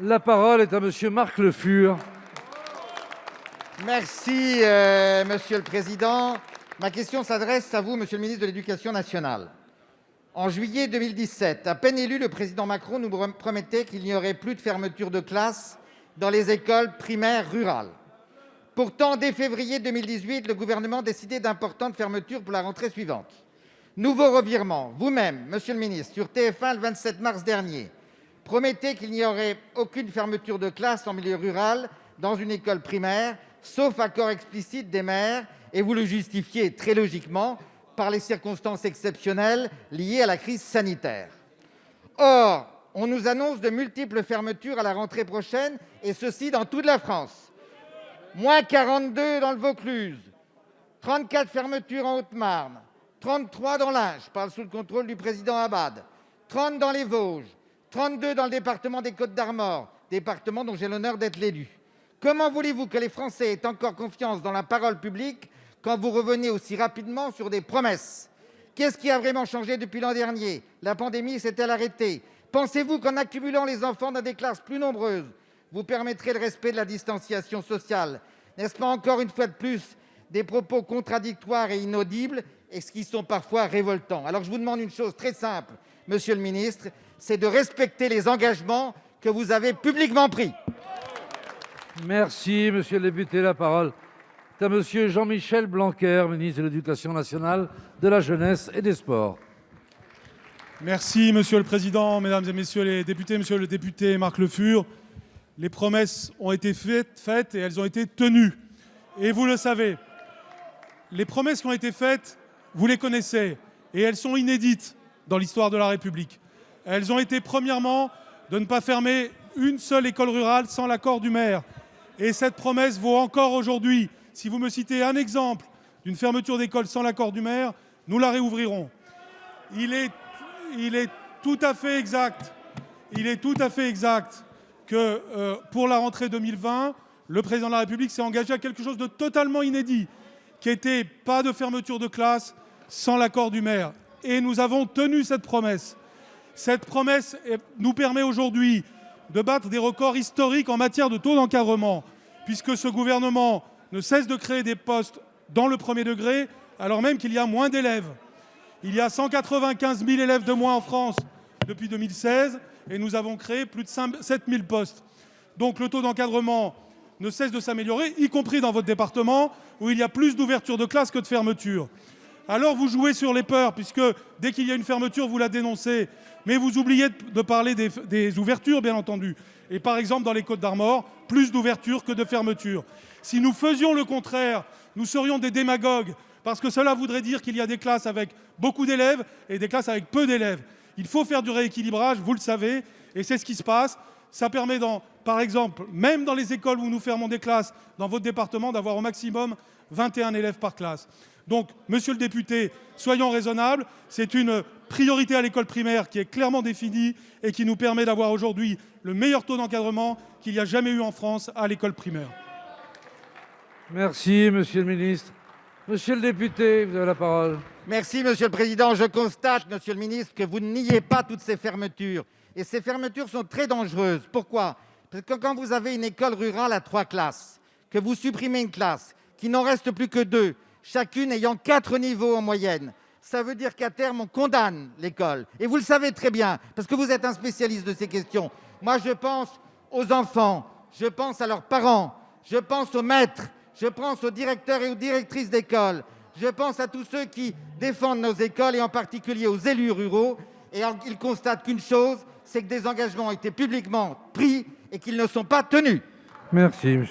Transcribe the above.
La parole est à monsieur Marc Le Fur. Merci, monsieur le président. Ma question s'adresse à vous, monsieur le ministre de l'Éducation nationale. En juillet 2017, à peine élu, le président Macron nous promettait qu'il n'y aurait plus de fermeture de classes dans les écoles primaires rurales. Pourtant, dès février 2018, le gouvernement décidait d'importantes fermetures pour la rentrée suivante. Nouveau revirement, vous-même, monsieur le ministre, sur TF1 le 27 mars dernier, promettez qu'il n'y aurait aucune fermeture de classe en milieu rural dans une école primaire, sauf accord explicite des maires, et vous le justifiez très logiquement par les circonstances exceptionnelles liées à la crise sanitaire. Or, on nous annonce de multiples fermetures à la rentrée prochaine, et ceci dans toute la France. Moins 42 dans le Vaucluse, 34 fermetures en Haute-Marne, 33 dans l'Ain, je parle sous le contrôle du président Abad, 30 dans les Vosges, 32 dans le département des Côtes-d'Armor, département dont j'ai l'honneur d'être l'élu. Comment voulez-vous que les Français aient encore confiance dans la parole publique quand vous revenez aussi rapidement sur des promesses? Qu'est-ce qui a vraiment changé depuis l'an dernier? La pandémie s'est-elle arrêtée? Pensez-vous qu'en accumulant les enfants dans des classes plus nombreuses, vous permettrez le respect de la distanciation sociale? N'est-ce pas encore une fois de plus des propos contradictoires et inaudibles, et ce qui sont parfois révoltants? Alors je vous demande une chose très simple, monsieur le ministre, c'est de respecter les engagements que vous avez publiquement pris. Merci, monsieur le député. La parole est à monsieur Jean-Michel Blanquer, ministre de l'Éducation nationale, de la jeunesse et des sports. Merci, monsieur le président, mesdames et messieurs les députés, monsieur le député Marc Le Fur. Les promesses ont été faites et elles ont été tenues. Et vous le savez, les promesses qui ont été faites, vous les connaissez, et elles sont inédites dans l'histoire de la République. Elles ont été, premièrement, de ne pas fermer une seule école rurale sans l'accord du maire. Et cette promesse vaut encore aujourd'hui. Si vous me citez un exemple d'une fermeture d'école sans l'accord du maire, nous la réouvrirons. Il est tout à fait exact que pour la rentrée 2020, le président de la République s'est engagé à quelque chose de totalement inédit, qui n'était pas de fermeture de classe sans l'accord du maire. Et nous avons tenu cette promesse. Cette promesse nous permet aujourd'hui de battre des records historiques en matière de taux d'encadrement, puisque ce gouvernement ne cesse de créer des postes dans le premier degré, alors même qu'il y a moins d'élèves. Il y a 195 000 élèves de moins en France depuis 2016, et nous avons créé plus de 7 000 postes. Donc le taux d'encadrement ne cesse de s'améliorer, y compris dans votre département, où il y a plus d'ouverture de classes que de fermetures. Alors vous jouez sur les peurs, puisque dès qu'il y a une fermeture, vous la dénoncez. Mais vous oubliez de parler des ouvertures, bien entendu. Et par exemple, dans les Côtes-d'Armor, plus d'ouvertures que de fermetures. Si nous faisions le contraire, nous serions des démagogues, parce que cela voudrait dire qu'il y a des classes avec beaucoup d'élèves et des classes avec peu d'élèves. Il faut faire du rééquilibrage, vous le savez, et c'est ce qui se passe. Ça permet, par exemple, même dans les écoles où nous fermons des classes, dans votre département, d'avoir au maximum 21 élèves par classe. Donc, monsieur le député, soyons raisonnables. C'est une priorité à l'école primaire qui est clairement définie et qui nous permet d'avoir aujourd'hui le meilleur taux d'encadrement qu'il y a jamais eu en France à l'école primaire. Merci, monsieur le ministre. Monsieur le député, vous avez la parole. Merci, monsieur le président. Je constate, monsieur le ministre, que vous ne niez pas toutes ces fermetures. Et ces fermetures sont très dangereuses. Pourquoi? Parce que quand vous avez une école rurale à 3 classes, que vous supprimez une classe, qu'il n'en reste plus que 2, chacune ayant 4 niveaux en moyenne, ça veut dire qu'à terme, on condamne l'école. Et vous le savez très bien, parce que vous êtes un spécialiste de ces questions. Moi, je pense aux enfants, je pense à leurs parents, je pense aux maîtres, je pense aux directeurs et aux directrices d'école, je pense à tous ceux qui défendent nos écoles et en particulier aux élus ruraux. Et ils constatent qu'une chose, c'est que des engagements ont été publiquement pris et qu'ils ne sont pas tenus. Merci, monsieur le